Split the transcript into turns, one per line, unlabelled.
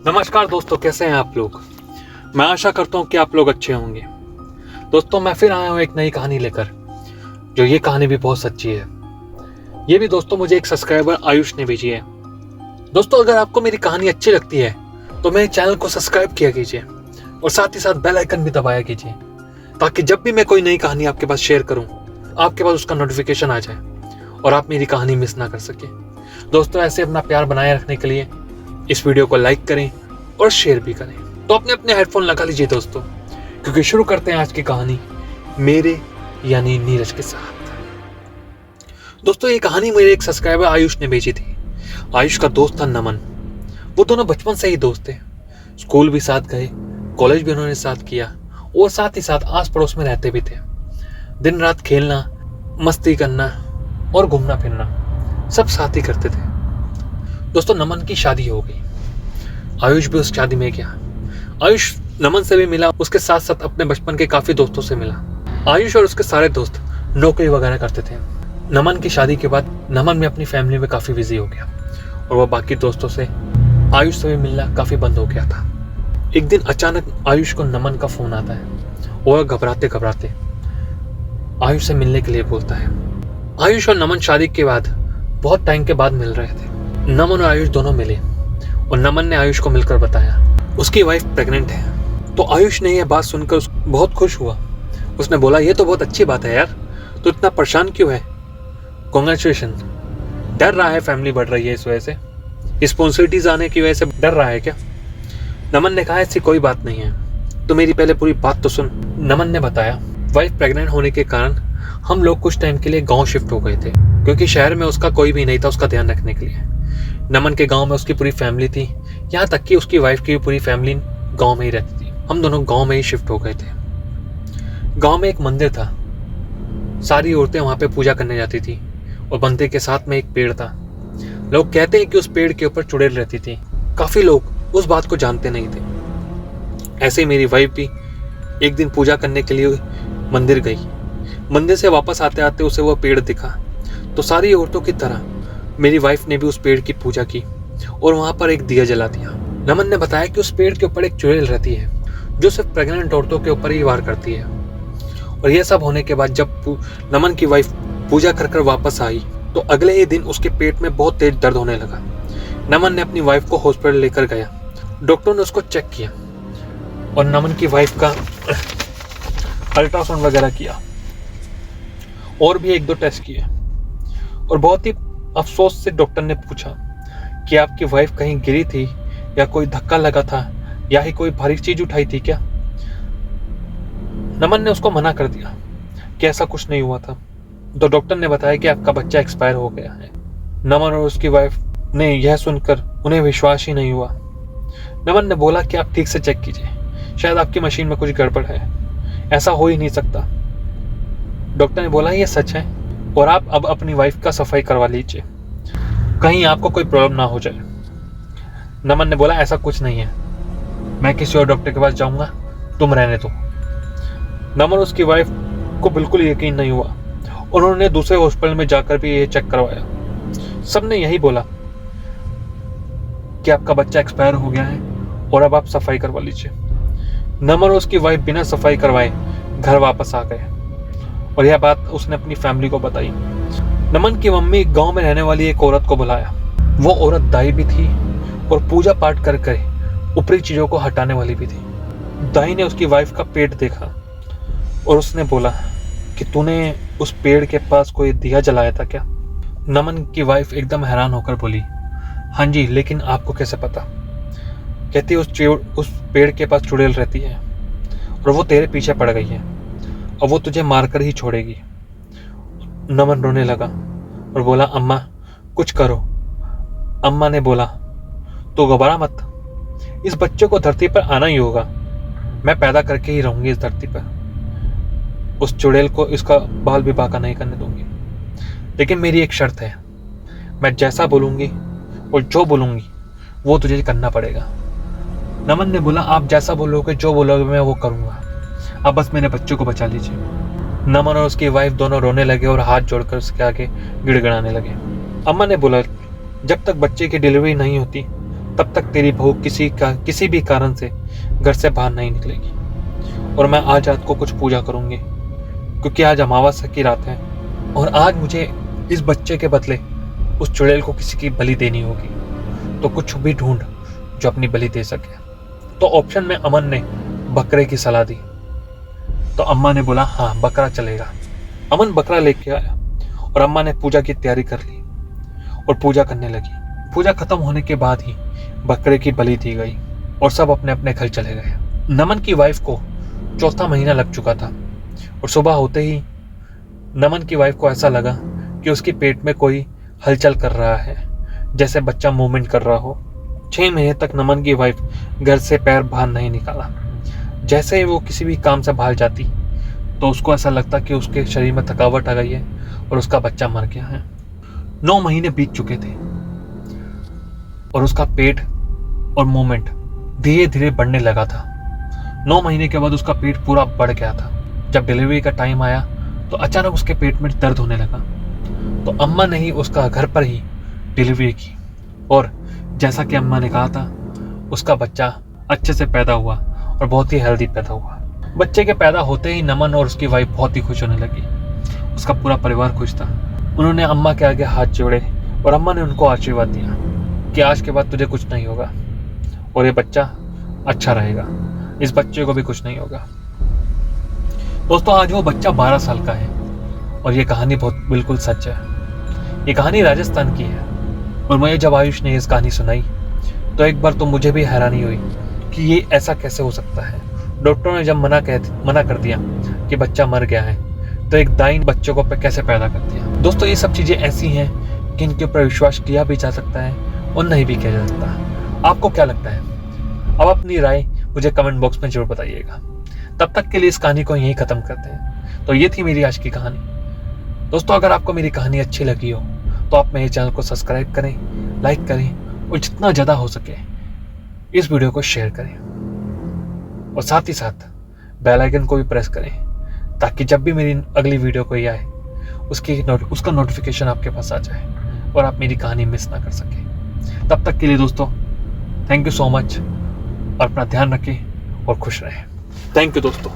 नमस्कार दोस्तों, कैसे हैं आप लोग। मैं आशा करता हूं कि आप लोग अच्छे होंगे। दोस्तों, मैं फिर आया हूं एक नई कहानी लेकर, जो ये कहानी भी बहुत सच्ची है। ये भी दोस्तों मुझे एक सब्सक्राइबर आयुष ने भेजी है। दोस्तों, अगर आपको मेरी कहानी अच्छी लगती है तो मेरे चैनल को सब्सक्राइब किया कीजिए और साथ ही साथ बेल आइकन भी दबाया कीजिए, ताकि जब भी मैं कोई नई कहानी आपके पास शेयर करूं, आपके पास उसका नोटिफिकेशन आ जाए और आप मेरी कहानी मिस ना कर सके। दोस्तों, ऐसे अपना प्यार बनाए रखने के लिए इस वीडियो को लाइक करें और शेयर भी करें। तो अपने अपने हेडफोन लगा लीजिए दोस्तों, क्योंकि शुरू करते हैं आज की कहानी मेरे यानी नीरज के साथ। दोस्तों, ये कहानी मेरे एक सब्सक्राइबर आयुष ने भेजी थी। आयुष का दोस्त था नमन। वो दोनों बचपन से ही दोस्त थे। स्कूल भी साथ गए, कॉलेज भी उन्होंने साथ किया और साथ ही साथ आस पड़ोस में रहते भी थे। दिन रात खेलना, मस्ती करना और घूमना फिरना सब साथ ही करते थे। दोस्तों, नमन की शादी हो गई। आयुष भी उस शादी में गया। आयुष नमन से भी मिला, उसके साथ साथ अपने बचपन के काफी दोस्तों से मिला। आयुष और उसके सारे दोस्त नौकरी वगैरह करते थे। नमन की शादी के बाद नमन में अपनी फैमिली में काफी बिजी हो गया और वह बाकी दोस्तों से आयुष से भी मिलना काफी बंद हो गया था। एक दिन अचानक आयुष को नमन का फोन आता है और घबराते घबराते आयुष से मिलने के लिए बोलता है। आयुष और नमन शादी के बाद बहुत टाइम के बाद मिल रहे थे। नमन और आयुष दोनों मिले और नमन ने आयुष को मिलकर बताया उसकी वाइफ प्रेग्नेंट है। तो आयुष ने यह बात सुनकर बहुत खुश हुआ। उसने बोला, ये तो बहुत अच्छी बात है यार, तो इतना परेशान क्यों है। कॉन्ग्रेचुलेशन। डर रहा है, फैमिली बढ़ रही है इस वजह से, रिस्पॉन्सिबिलिटीज आने की वजह से डर रहा है क्या। नमन ने कहा, ऐसी कोई बात नहीं है, तो मेरी पहले पूरी बात तो सुन। नमन ने बताया, वाइफ प्रेग्नेंट होने के कारण हम लोग कुछ टाइम के लिए गांव शिफ्ट हो गए थे, क्योंकि शहर में उसका कोई भी नहीं था उसका ध्यान रखने के लिए। नमन के गांव में उसकी पूरी फैमिली थी, यहाँ तक कि उसकी वाइफ की भी पूरी फैमिली गांव में ही रहती थी। हम दोनों गांव में ही शिफ्ट हो गए थे। गांव में एक मंदिर था, सारी औरतें वहां पे पूजा करने जाती थी और मंदिर के साथ में एक पेड़ था। लोग कहते हैं कि उस पेड़ के ऊपर चुड़ैल रहती थी। काफी लोग उस बात को जानते नहीं थे। ऐसे ही मेरी वाइफ भी एक दिन पूजा करने के लिए मंदिर गई। मंदिर से वापस आते आते उसे वो पेड़ दिखा, तो सारी औरतों की तरह मेरी वाइफ ने भी उस पेड़ की पूजा की और वहां पर एक दिया जला दिया। नमन ने बताया कि उस पेड़ के ऊपर एक चुड़ैल रहती है जो सिर्फ प्रेग्नेंट औरतों के ऊपर ही वार करती है। और यह सब होने के बाद जब नमन की वाइफ पूजा कर कर वापस आई तो अगले ही दिन उसके पेट में बहुत तेज दर्द होने लगा। नमन ने अपनी वाइफ को हॉस्पिटल लेकर गया। डॉक्टर ने उसको चेक किया और नमन की वाइफ का अल्ट्रासाउंड वगैरह किया और भी एक दो टेस्ट किए। और बहुत ही अफसोस से डॉक्टर ने पूछा कि आपकी वाइफ कहीं गिरी थी या कोई धक्का लगा था या ही कोई भारी चीज उठाई थी क्या। नमन ने उसको मना कर दिया कि ऐसा कुछ नहीं हुआ था। तो डॉक्टर ने बताया कि आपका बच्चा एक्सपायर हो गया है। नमन और उसकी वाइफ ने यह सुनकर उन्हें विश्वास ही नहीं हुआ। नमन ने बोला कि आप ठीक से चेक कीजिए, शायद आपकी मशीन में कुछ गड़बड़ है, ऐसा हो ही नहीं सकता। डॉक्टर ने बोला, यह सच है और आप अब अपनी वाइफ का सफाई करवा लीजिए, कहीं आपको कोई प्रॉब्लम ना हो जाए। नमन ने बोला, ऐसा कुछ नहीं है, मैं किसी और डॉक्टर के पास जाऊंगा, तुम रहने दो। नमन उसकी वाइफ को बिल्कुल यकीन नहीं हुआ। उन्होंने दूसरे हॉस्पिटल में जाकर भी ये चेक करवाया। सबने यही बोला कि आपका बच्चा एक्सपायर हो गया है और अब आप सफाई करवा लीजिए। नमन और उसकी वाइफ बिना सफाई करवाए घर वापस आ गए और यह बात उसने अपनी फैमिली को बताई। नमन की मम्मी गांव में रहने वाली एक औरत को बुलाया। वो औरत दाई भी थी और पूजा पाठ कर कर ऊपरी चीजों को हटाने वाली भी थी। दाई ने उसकी वाइफ का पेट देखा और उसने बोला कि तूने उस पेड़ के पास कोई दिया जलाया था क्या। नमन की वाइफ एकदम हैरान होकर बोली, हाँ जी, लेकिन आपको कैसे पता। कहती उस पेड़ के पास चुड़ैल रहती है और वो तेरे पीछे पड़ गई है और वो तुझे मारकर ही छोड़ेगी। नमन रोने लगा और बोला, अम्मा कुछ करो। अम्मा ने बोला, तो घबरा मत, इस बच्चे को धरती पर आना ही होगा, मैं पैदा करके ही रहूंगी इस धरती पर। उस चुड़ैल को इसका बाल भी बाका नहीं करने दूंगी, लेकिन मेरी एक शर्त है, मैं जैसा बोलूंगी और जो बोलूंगी वो तुझे करना पड़ेगा। नमन ने बोला, आप जैसा बोलोगे जो बोलोगे मैं वो करूंगा, आप बस मेरे बच्चों को बचा लीजिए। नमन और उसकी वाइफ दोनों रोने लगे और हाथ जोड़कर उसके आगे गिड़गिड़ाने लगे। अम्मा ने बोला, जब तक बच्चे की डिलीवरी नहीं होती तब तक तेरी बहू किसी भी कारण से घर से बाहर नहीं निकलेगी। और मैं आज रात को कुछ पूजा करूंगी, क्योंकि आज अमावस्या की रात है और आज मुझे इस बच्चे के बदले उस चुड़ैल को किसी की बलि देनी होगी। तो कुछ भी ढूंढ जो अपनी बलि दे सके। तो ऑप्शन में अमन ने बकरे की सलाह दी। तो अम्मा ने बोला हाँ बकरा चलेगा। अमन बकरा लेके आया और अम्मा ने पूजा की तैयारी कर ली और पूजा करने लगी। पूजा खत्म होने के बाद ही बकरे की बलि दी गई और सब अपने अपने घर चले गए। नमन की वाइफ को चौथा महीना लग चुका था और सुबह होते ही नमन की वाइफ को ऐसा लगा कि उसके पेट में कोई हलचल कर रहा है, जैसे बच्चा मूवमेंट कर रहा हो। 6 महीने तक नमन की वाइफ घर से पैर बाहर नहीं निकाला। जैसे ही वो किसी भी काम से बाहर जाती तो उसको ऐसा लगता कि उसके शरीर में थकावट आ गई है और उसका बच्चा मर गया है। 9 महीने बीत चुके थे और उसका पेट और मूवमेंट धीरे धीरे बढ़ने लगा था। 9 महीने के बाद उसका पेट पूरा बढ़ गया था। जब डिलीवरी का टाइम आया तो अचानक उसके पेट में दर्द होने लगा। तो अम्मा ने ही उसका घर पर ही डिलीवरी की और जैसा कि अम्मा ने कहा था उसका बच्चा अच्छे से पैदा हुआ और बहुत ही हेल्दी पैदा हुआ। बच्चे के पैदा होते ही नमन और उसकी वाइफ बहुत ही खुश होने लगी। उसका पूरा परिवार खुश था। उन्होंने अम्मा के आगे हाथ जोड़े और अम्मा ने उनको आशीर्वाद दिया कि आज के बाद तुझे कुछ नहीं होगा और ये बच्चा अच्छा रहेगा, इस बच्चे को भी कुछ नहीं होगा। दोस्तों आज वो बच्चा 12 साल का है और ये कहानी बिल्कुल सच है। ये कहानी राजस्थान की है और मुझे जब आयुष ने इस कहानी सुनाई तो एक बार तो मुझे भी हैरानी हुई कि ये ऐसा कैसे हो सकता है। डॉक्टरों ने जब मना कर दिया कि बच्चा मर गया है तो एक दाई बच्चों को कैसे पैदा कर दिया। दोस्तों ये सब चीज़ें ऐसी हैं कि इनके ऊपर विश्वास किया भी जा सकता है और नहीं भी किया जा सकता। आपको क्या लगता है? अब अपनी राय मुझे कमेंट बॉक्स में जरूर बताइएगा। तब तक के लिए इस कहानी को यहीं ख़त्म करते हैं। तो ये थी मेरी आज की कहानी। दोस्तों अगर आपको मेरी कहानी अच्छी लगी हो तो आप मेरे चैनल को सब्सक्राइब करें, लाइक करें और जितना ज़्यादा हो सके इस वीडियो को शेयर करें और साथ ही साथ बेल आइकन को भी प्रेस करें ताकि जब भी मेरी अगली वीडियो कोई आए उसका नोटिफिकेशन आपके पास आ जाए और आप मेरी कहानी मिस ना कर सकें। तब तक के लिए दोस्तों थैंक यू सो मच और अपना ध्यान रखें और खुश रहें। थैंक यू दोस्तों।